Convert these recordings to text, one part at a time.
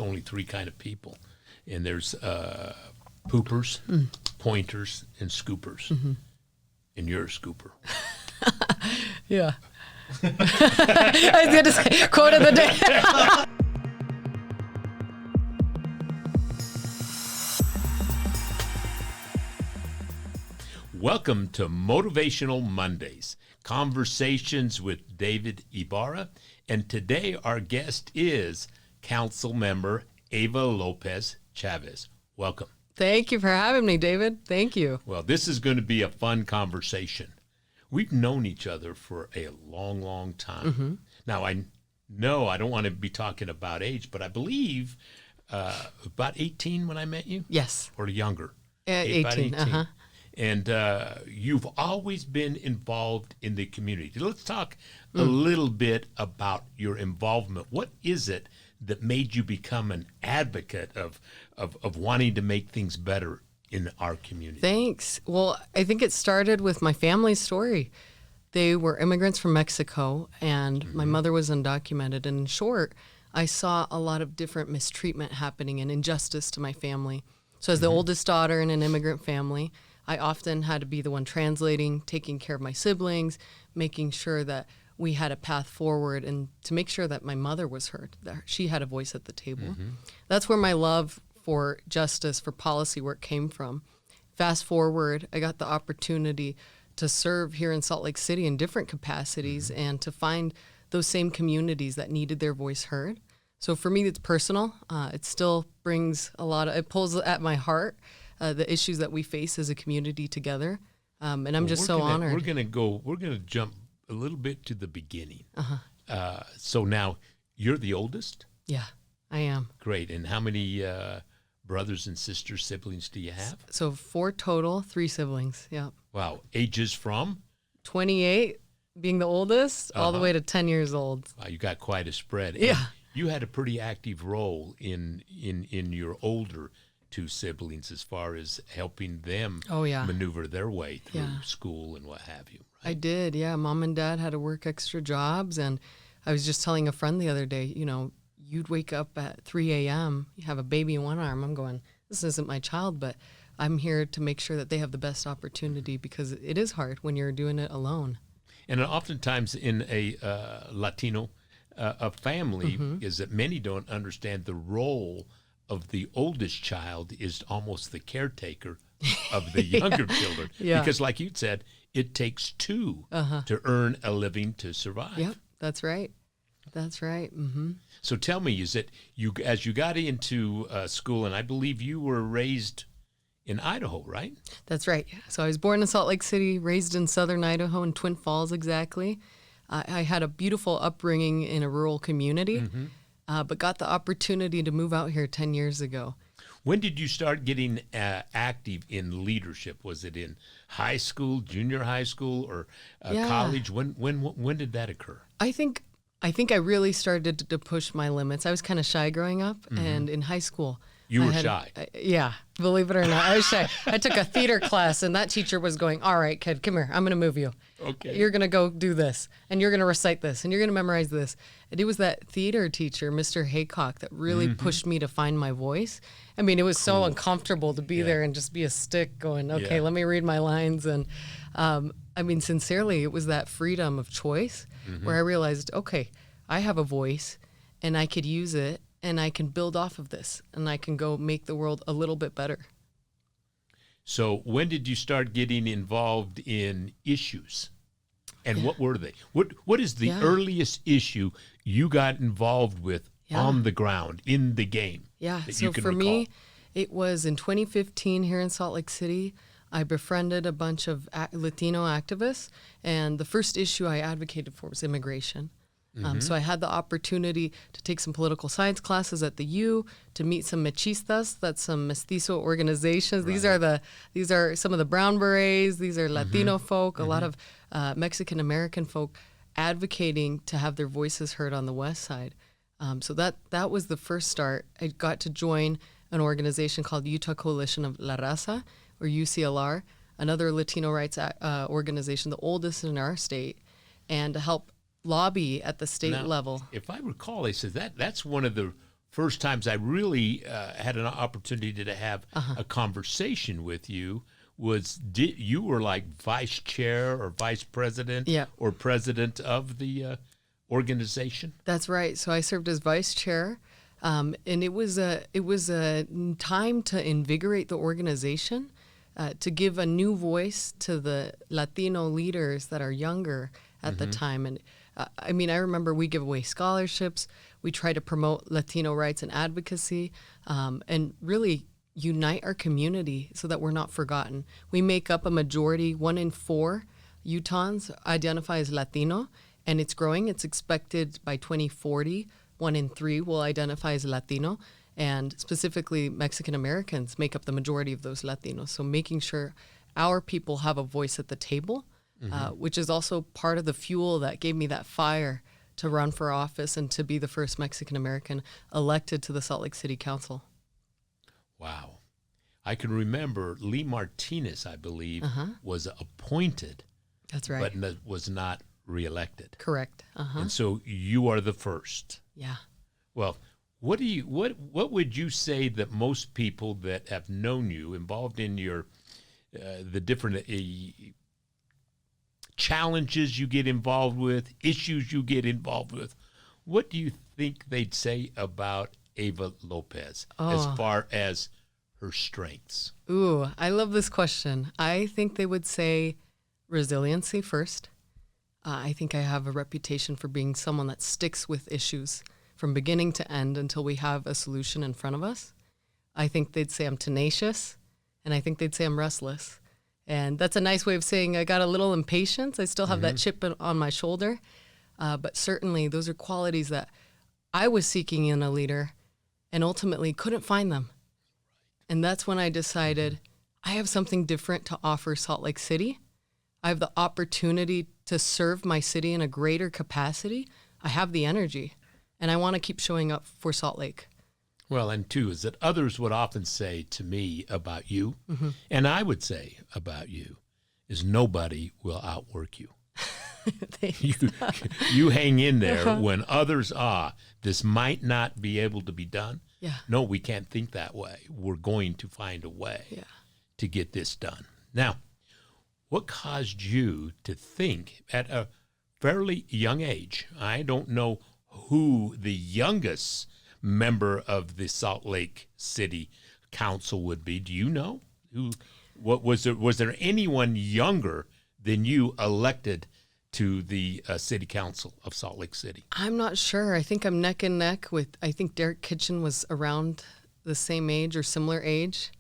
there's only three kind of people, and there's poopers, pointers, and scoopers. And you're a scooper. Yeah. I was going to say, quote of the day. Welcome to Motivational Mondays, conversations with David Ibarra. And today our guest is Council Member Eva Lopez Chavez. Welcome. Thank you for having me, David. Thank you. Well, this is going to be a fun conversation. We've known each other for a long, long time. Now, I know I don't want to be talking about age, but I believe about 18 when I met you? Yes. Or younger? 18. And you've always been involved in the community. Let's talk a little bit about your involvement. What is it that made you become an advocate of wanting to make things better in our community? Thanks. Well, I think it started with my family's story. They were immigrants from Mexico, and my mother was undocumented. And in short, I saw a lot of different mistreatment happening and injustice to my family. So as the oldest daughter in an immigrant family, I often had to be the one translating, taking care of my siblings, making sure that we had a path forward, and to make sure that my mother was heard, that she had a voice at the table. That's where my love for justice, for policy work came from. Fast forward, I got the opportunity to serve here in Salt Lake City in different capacities and to find those same communities that needed their voice heard. So for me, it's personal. It still brings it pulls at my heart, the issues that we face as a community together. And I'm just so honored. We're going to jump a little bit to the beginning. So now you're the oldest? Yeah, I am. Great. And how many brothers and sisters, siblings do you have? So 4 total, 3 siblings. Yeah. Wow. Ages from? 28 being the oldest, all the way to 10 years old. Wow, you got quite a spread. Yeah. And you had a pretty active role in your older 2 siblings as far as helping them maneuver their way through school and what have you. Right? I did, yeah. Mom and Dad had to work extra jobs, and I was just telling a friend the other day, you'd wake up at 3 a.m., you have a baby in one arm. I'm going, this isn't my child, but I'm here to make sure that they have the best opportunity, because it is hard when you're doing it alone. And oftentimes in a Latino a family is that many don't understand the role of the oldest child is almost the caretaker of the younger children. Because like you said, it takes 2 to earn a living to survive. Yep, that's right. That's right. So tell me, is it as you got into school, and I believe you were raised in Idaho, right? That's right. So I was born in Salt Lake City, raised in southern Idaho, in Twin Falls exactly. I had a beautiful upbringing in a rural community, but got the opportunity to move out here 10 years ago. When did you start getting active in leadership? Was it in high school, junior high school, or college? When did that occur? I think I really started to push my limits. I was kind of shy growing up, and in high school. You were shy. Yeah, believe it or not, I was shy. I took a theater class, and that teacher was going, all right, kid, come here. I'm going to move you. Okay. You're going to go do this, and you're going to recite this, and you're going to memorize this. And it was that theater teacher, Mr. Haycock, that really pushed me to find my voice. I mean, it was so uncomfortable to be there and just be a stick going, okay, let me read my lines. And I mean, sincerely, it was that freedom of choice where I realized, okay, I have a voice, and I could use it, and I can build off of this, and I can go make the world a little bit better. So when did you start getting involved in issues? And what were they? What is the earliest issue you got involved with on the ground, in the game? Yeah, that so you can for recall? me, it was in 2015 here in Salt Lake City. I befriended a bunch of Latino activists, and the first issue I advocated for was immigration. So I had the opportunity to take some political science classes at the U, to meet some machistas, that's some mestizo organizations. Right. These are some of the brown berets. These are Latino folk, a lot of Mexican American folk advocating to have their voices heard on the West Side. So that was the first start. I got to join an organization called Utah Coalition of La Raza, or UCLR, another Latino rights organization, the oldest in our state, and to help lobby at the state level. If I recall, they said that's one of the first times I really had an opportunity to have a conversation with you was you were like vice chair or vice president or president of the organization? That's right. So I served as vice chair, and it was a time to invigorate the organization, to give a new voice to the Latino leaders that are younger at the time. And I mean, I remember we give away scholarships. We try to promote Latino rights and advocacy, and really unite our community so that we're not forgotten. We make up a majority. 1 in 4 Utahns identify as Latino, and it's growing. It's expected by 2040, 1 in 3 will identify as Latino, and specifically Mexican Americans make up the majority of those Latinos. So making sure our people have a voice at the table, which is also part of the fuel that gave me that fire to run for office and to be the first Mexican American elected to the Salt Lake City Council. Wow. I can remember Lee Martinez, I believe, was appointed. That's right. But was not reelected. Correct. And so you are the first. Yeah. Well, what would you say that most people that have known you, involved in your the different challenges you get involved with, issues you get involved with, what do you think they'd say about Eva Lopez as far as her strengths? Ooh, I love this question. I think they would say resiliency first. I think I have a reputation for being someone that sticks with issues from beginning to end until we have a solution in front of us. I think they'd say I'm tenacious, and I think they'd say I'm restless. And that's a nice way of saying I got a little impatience. I still have that chip on my shoulder. But certainly those are qualities that I was seeking in a leader and ultimately couldn't find them. And that's when I decided I have something different to offer Salt Lake City. I have the opportunity to serve my city in a greater capacity. I have the energy, and I want to keep showing up for Salt Lake. Well, and two is that others would often say to me about you, and I would say about you, is nobody will outwork you. You hang in there when others this might not be able to be done. Yeah. No, we can't think that way. We're going to find a way to get this done. Now, what caused you to think at a fairly young age? I don't know who the youngest member of the Salt Lake City Council would be. Do you know? Was there anyone younger than you elected to the City Council of Salt Lake City? I'm not sure. I think I'm neck and neck with, I think Derek Kitchen was around the same age or similar age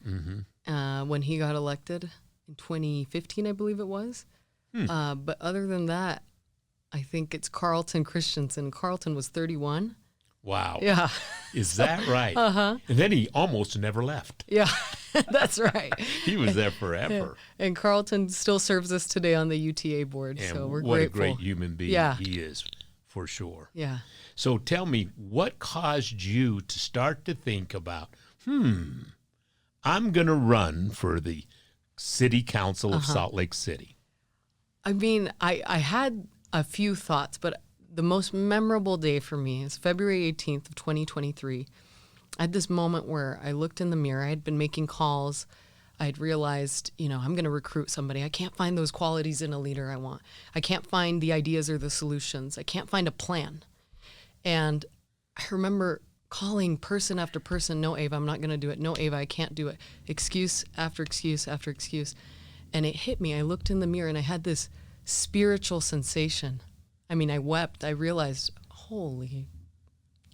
when he got elected in 2015, I believe it was. But other than that, I think it's Carlton Christensen. Carlton was 31. Wow. Yeah. Is that right? And then he almost never left. Yeah, that's right. He was there forever. And Carlton still serves us today on the UTA board, And so we're what grateful. a great human being he is, for sure. Yeah. So tell me, what caused you to start to think about, I'm going to run for the City Council of Salt Lake City? I mean, I had a few thoughts, but the most memorable day for me is February 18th of 2023. I had this moment where I looked in the mirror. I had been making calls. I had realized, I'm going to recruit somebody. I can't find those qualities in a leader I want. I can't find the ideas or the solutions. I can't find a plan. And I remember calling person after person, no, Eva, I'm not going to do it. No, Eva, I can't do it. Excuse after excuse after excuse. And it hit me. I looked in the mirror and I had this spiritual sensation. I mean, I wept. I realized, holy,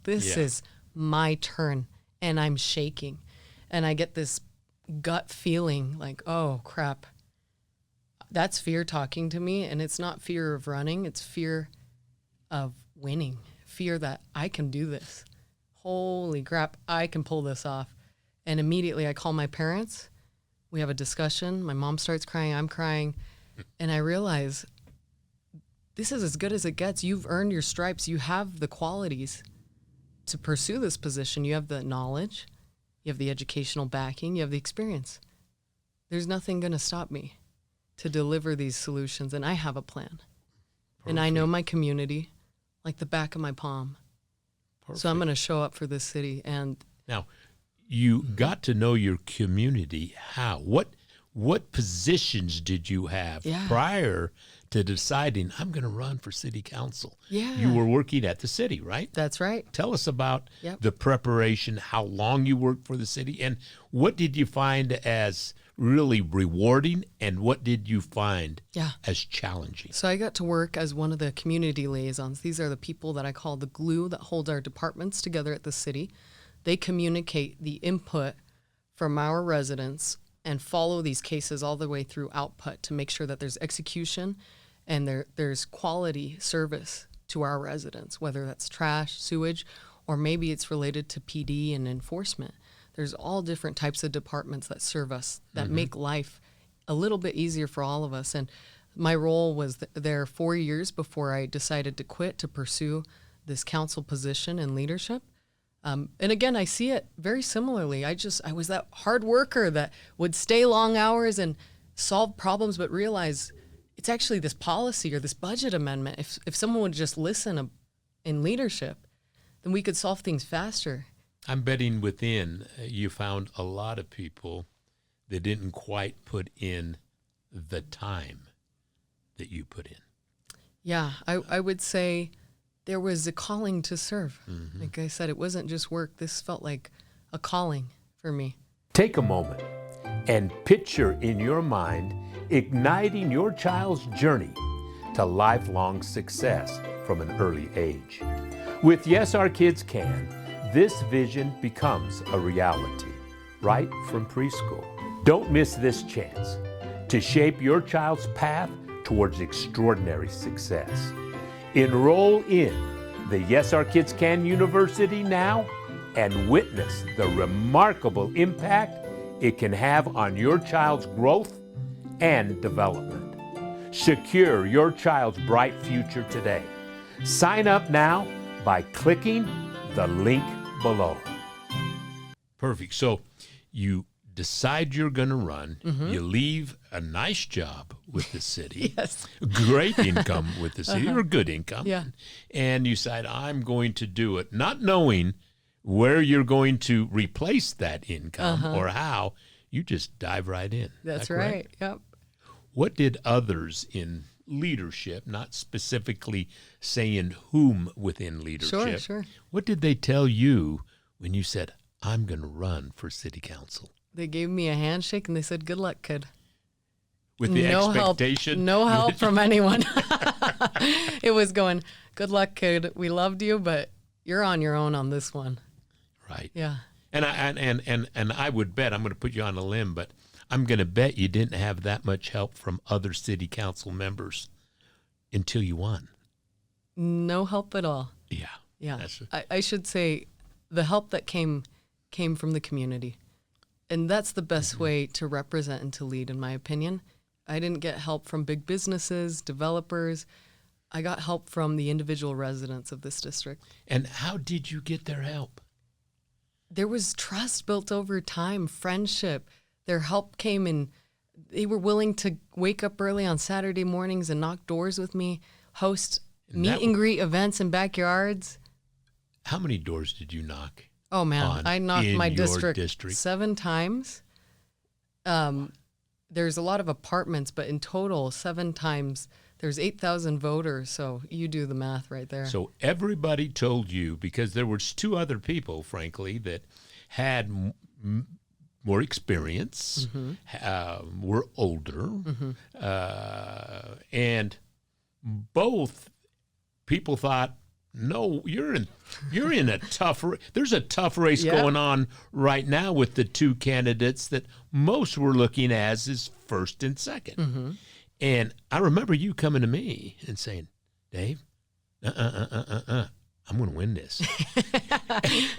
this is my turn, and I'm shaking. And I get this gut feeling like, oh, crap. That's fear talking to me, and it's not fear of running. It's fear of winning, fear that I can do this. Holy crap, I can pull this off. And immediately I call my parents. We have a discussion. My mom starts crying. I'm crying. And I realize this is as good as it gets. You've earned your stripes. You have the qualities to pursue this position. You have the knowledge. You have the educational backing. You have the experience. There's nothing going to stop me to deliver these solutions. And I have a plan. Perfect. And I know my community like the back of my palm. So I'm going to show up for this city. And now, you got to know your community. How? What positions did you have prior to deciding I'm going to run for city council? Yeah. You were working at the city, right? That's right. Tell us about the preparation, how long you worked for the city, and what did you find as really rewarding, and what did you find as challenging? So I got to work as one of the community liaisons. These are the people that I call the glue that hold our departments together at the city. They communicate the input from our residents and follow these cases all the way through output to make sure that there's execution and there's quality service to our residents, whether that's trash, sewage, or maybe it's related to PD and enforcement. There's all different types of departments that serve us, that make life a little bit easier for all of us. And my role was there 4 years before I decided to quit to pursue this council position and leadership. And again, I see it very similarly. I was that hard worker that would stay long hours and solve problems, but realize it's actually this policy or this budget amendment. If someone would just listen in leadership, then we could solve things faster. I'm betting within you found a lot of people that didn't quite put in the time that you put in. Yeah, I would say there was a calling to serve. Like I said, it wasn't just work. This felt like a calling for me. Take a moment and picture in your mind igniting your child's journey to lifelong success from an early age. With Yes, Our Kids Can, this vision becomes a reality right from preschool. Don't miss this chance to shape your child's path towards extraordinary success. Enroll in the Yes, Our Kids Can University now and witness the remarkable impact it can have on your child's growth and development. Secure your child's bright future today. Sign up now by clicking the link below. Perfect. So you decide you're going to run. You leave a nice job with the city. Yes. Great income with the city, or good income. Yeah. And you decide, I'm going to do it, not knowing where you're going to replace that income or how. You just dive right in. That's right. Yep. What did others in leadership, not specifically saying whom within leadership, Sure. what did they tell you when you said, I'm going to run for city council? They gave me a handshake and they said, good luck, kid. With the expectation? No help from anyone. It was going, good luck, kid. We loved you, but you're on your own on this one. Right. Yeah. And I would bet, I'm going to put you on a limb, but I'm going to bet you didn't have that much help from other city council members until you won. No help at all. Yeah. Yeah. I should say the help that came from the community. And that's the best way to represent and to lead, in my opinion. I didn't get help from big businesses, developers. I got help from the individual residents of this district. And how did you get their help? There was trust built over time, friendship. Their help came in. They were willing to wake up early on Saturday mornings and knock doors with me, host meet and greet events in backyards. How many doors did you knock? Oh, man, I knocked my district 7 times. There's a lot of apartments, but in total, 7 times. There's 8,000 voters, so you do the math right there. So everybody told you, because there was 2 other people, frankly, that had more experience, were older, and both people thought, no, you're in a tough. There's a tough race going on right now with the 2 candidates that most were looking as first and second. And I remember you coming to me and saying, Dave, I'm going to win this.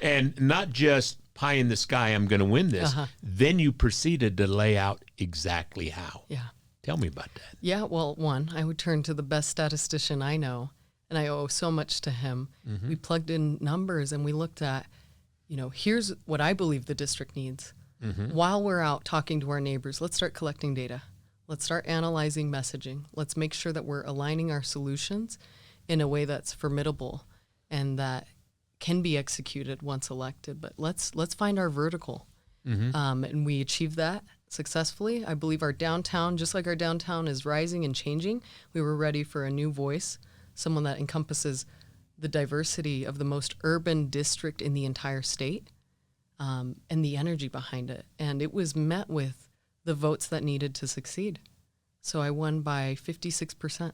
And not just pie in the sky, I'm going to win this. Then you proceeded to lay out exactly how. Yeah. Tell me about that. Yeah, well, one, I would turn to the best statistician I know, and I owe so much to him. We plugged in numbers and we looked at, here's what I believe the district needs. While we're out talking to our neighbors, let's start collecting data. Let's start analyzing messaging. Let's make sure that we're aligning our solutions in a way that's formidable and that can be executed once elected, but let's find our vertical. And we achieved that successfully. I believe our downtown, just like our downtown is rising and changing, we were ready for a new voice, someone that encompasses the diversity of the most urban district in the entire state, and the energy behind it. And it was met with the votes that needed to succeed. So I won by 56%.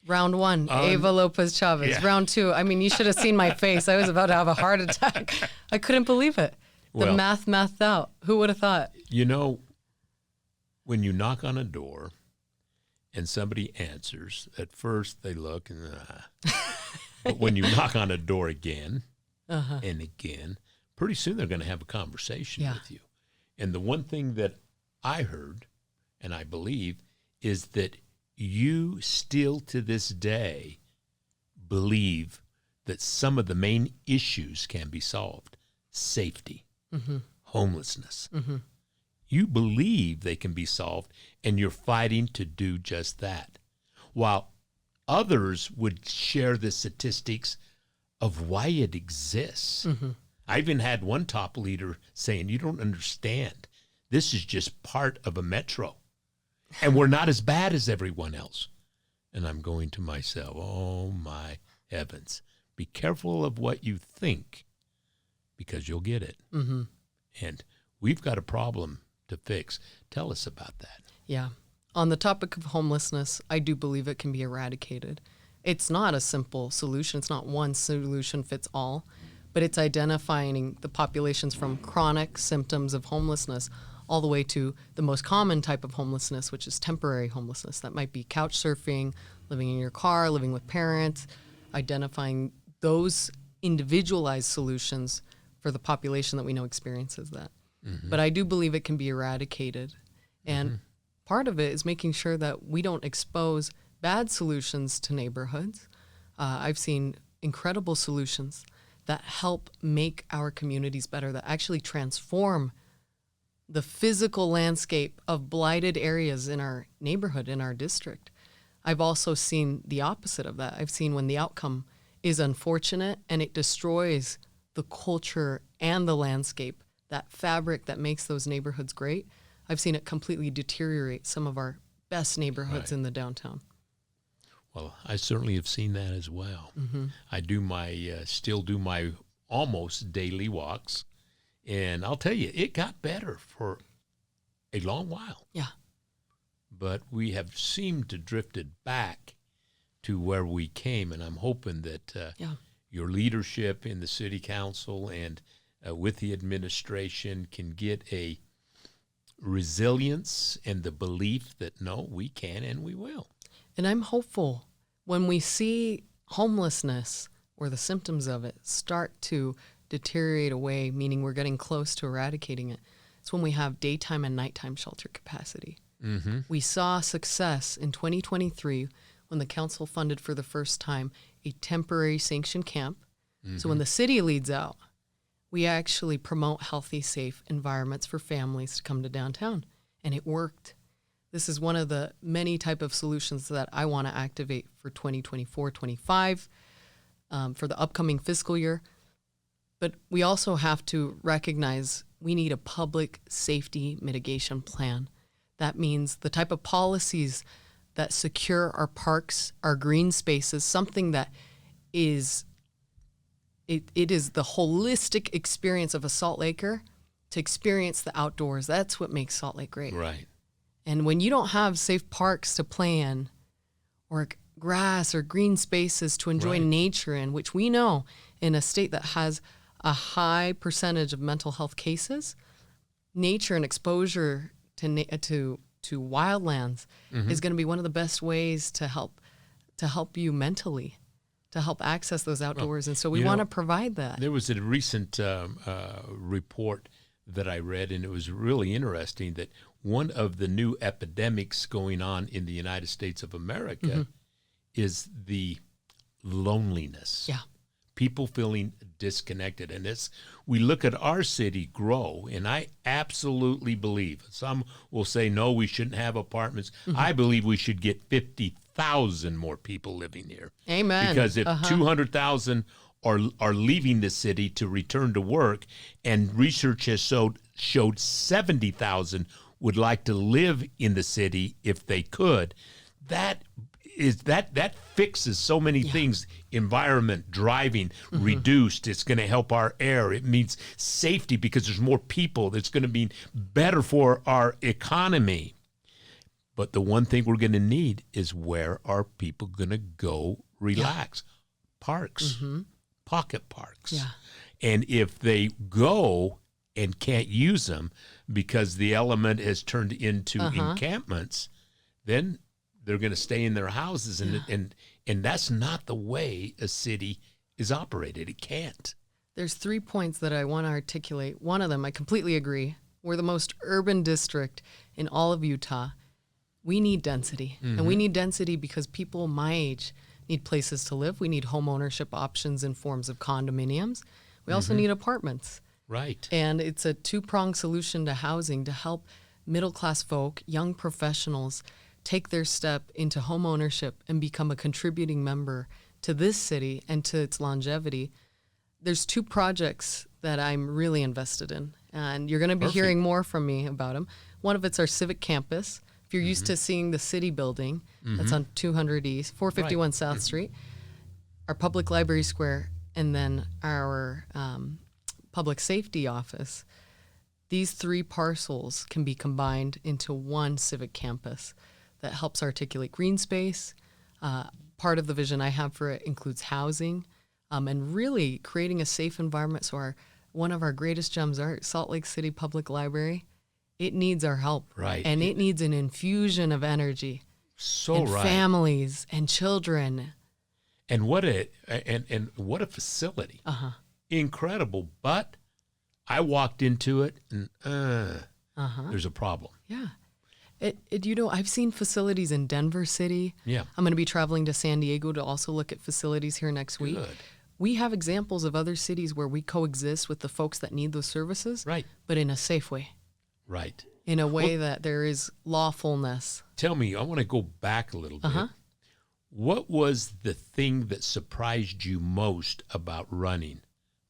Round one, Eva Lopez Chavez. Yeah. Round two, I mean, you should have seen my face. I was about to have a heart attack. I couldn't believe it. The mathed out. Who would have thought? You know, when you knock on a door and somebody answers, at first they look and but when you knock on a door again and again, pretty soon they're going to have a conversation with you. And the one thing that I heard, and I believe, is that you still to this day believe that some of the main issues can be solved. Safety, homelessness. You believe they can be solved, and you're fighting to do just that. While others would share the statistics of why it exists. I even had one top leader saying, you don't understand. This is just part of a metro. And we're not as bad as everyone else. And I'm going to myself, oh my heavens. Be careful of what you think, because you'll get it. And we've got a problem to fix. Tell us about that. Yeah. On the topic of homelessness, I do believe it can be eradicated. It's not a simple solution. It's not one solution fits all, but it's identifying the populations from chronic symptoms of homelessness all the way to the most common type of homelessness, which is temporary homelessness. That might be couch surfing, living in your car, living with parents, identifying those individualized solutions for the population that we know experiences that. But I do believe it can be eradicated. And part of it is making sure that we don't expose bad solutions to neighborhoods. I've seen incredible solutions that help make our communities better, that actually transform the physical landscape of blighted areas in our neighborhood, in our district. I've also seen the opposite of that. I've seen when the outcome is unfortunate and it destroys the culture and the landscape, that fabric that makes those neighborhoods great. I've seen it completely deteriorate some of our best neighborhoods in the downtown. Well, I certainly have seen that as well. I do still do my almost daily walks. And I'll tell you, it got better for a long while. Yeah. But we have seemed to drifted back to where we came. And I'm hoping that your leadership in the city council and with the administration can get a resilience and the belief that, no, we can and we will. And I'm hopeful when we see homelessness or the symptoms of it start to deteriorate away, meaning we're getting close to eradicating it. It's when we have daytime and nighttime shelter capacity. We saw success in 2023 when the council funded for the first time a temporary sanctioned camp. So when the city leads out, we actually promote healthy, safe environments for families to come to downtown. And it worked. This is one of the many type of solutions that I want to activate for 2024-25, for the upcoming fiscal year. But we also have to recognize we need a public safety mitigation plan. That means the type of policies that secure our parks, our green spaces, something that is, it is the holistic experience of a Salt Laker to experience the outdoors. That's what makes Salt Lake great. Right. And when you don't have safe parks to play in, or grass or green spaces to enjoy nature in, which we know in a state that has a high percentage of mental health cases, nature and exposure to wildlands is going to be one of the best ways to help you mentally, to help access those outdoors. And so we want to provide that. There was a recent report that I read, and it was really interesting that one of the new epidemics going on in the United States of America is the loneliness. Yeah. People feeling disconnected. And we look at our city grow, and I absolutely believe, some will say, no, we shouldn't have apartments. I believe we should get 50,000 more people living here. Amen. Because if 200,000 are leaving the city to return to work, and research has showed 70,000 would like to live in the city if they could. That fixes so many things. Environment, driving, reduced. It's going to help our air. It means safety because there's more people. It's going to be better for our economy. But the one thing we're going to need is, where are people going to go relax? Parks, pocket parks. Yeah. And if they go and can't use them because the element has turned into encampments, then they're going to stay in their houses, and that's not the way a city is operated. It can't. There's 3 points that I want to articulate. One of them, I completely agree. We're the most urban district in all of Utah. We need density, and we need density because people my age need places to live. We need home ownership options in forms of condominiums. We also need apartments. Right. And it's a two-pronged solution to housing to help middle-class folk, young professionals, take their step into home ownership and become a contributing member to this city and to its longevity. There's 2 projects that I'm really invested in, and you're going to be hearing more from me about them. One of it's our civic campus. If you're used to seeing the city building, that's on 200 East, 451 South Street, our public library square, and then our public safety office. These 3 parcels can be combined into one civic campus that helps articulate green space. Part of the vision I have for it includes housing, and really creating a safe environment. So one of our greatest gems, our Salt Lake City Public Library, it needs our help. Right. And it needs an infusion of energy. So right. Families and children. And what a facility. Incredible. But I walked into it and there's a problem. Yeah. I've seen facilities in Denver City. Yeah. I'm going to be traveling to San Diego to also look at facilities here next week. Good. We have examples of other cities where we coexist with the folks that need those services, right? But in a safe way. Right. In a way that there is lawfulness. Tell me, I want to go back a little bit. What was the thing that surprised you most about running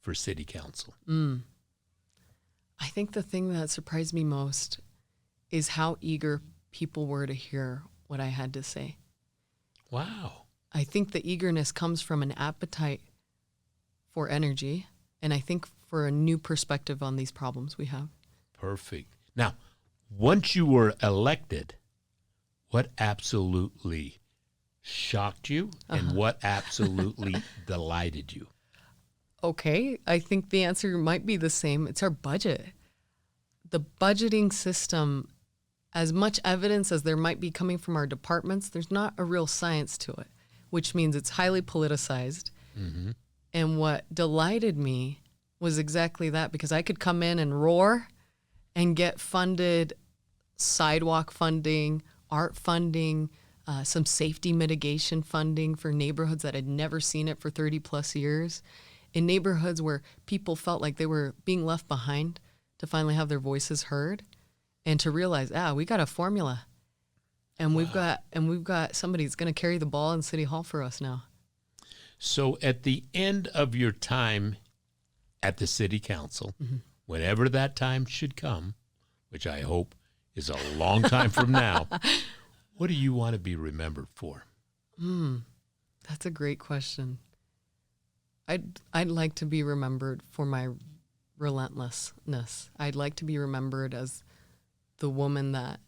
for city council? I think the thing that surprised me most is how eager people were to hear what I had to say. Wow. I think the eagerness comes from an appetite for energy, and I think for a new perspective on these problems we have. Perfect. Now, once you were elected, what absolutely shocked you and what absolutely delighted you? Okay, I think the answer might be the same. It's our budget. The budgeting system, as much evidence as there might be coming from our departments, there's not a real science to it, which means it's highly politicized. And what delighted me was exactly that, because I could come in and roar and get funded sidewalk funding, art funding, some safety mitigation funding for neighborhoods that had never seen it for 30 plus years, in neighborhoods where people felt like they were being left behind, to finally have their voices heard and to realize, we got a formula, and we've got somebody that's going to carry the ball in City Hall for us now. So at the end of your time at the city council, whenever that time should come, which I hope is a long time from now, what do you want to be remembered for? That's a great question. I'd like to be remembered for my relentlessness. I'd like to be remembered as the woman that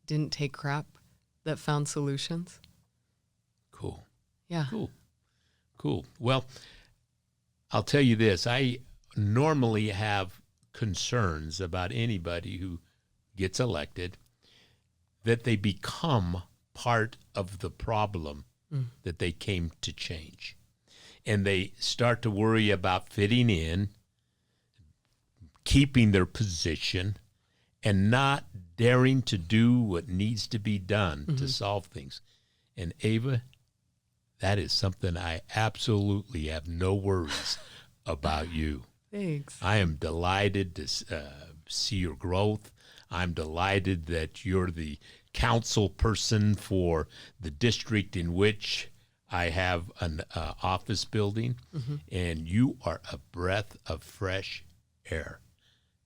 didn't take crap, that found solutions. Cool. Yeah. Cool. Well, I'll tell you this. I normally have concerns about anybody who gets elected, that they become part of the problem that they came to change. And they start to worry about fitting in, keeping their position, and not daring to do what needs to be done to solve things. And Eva, that is something I absolutely have no worries about you. Thanks. I am delighted to see your growth. I'm delighted that you're the council person for the district in which I have an office building, and you are a breath of fresh air.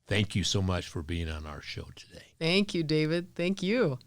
Thank you so much for being on our show today. Thank you, David. Thank you.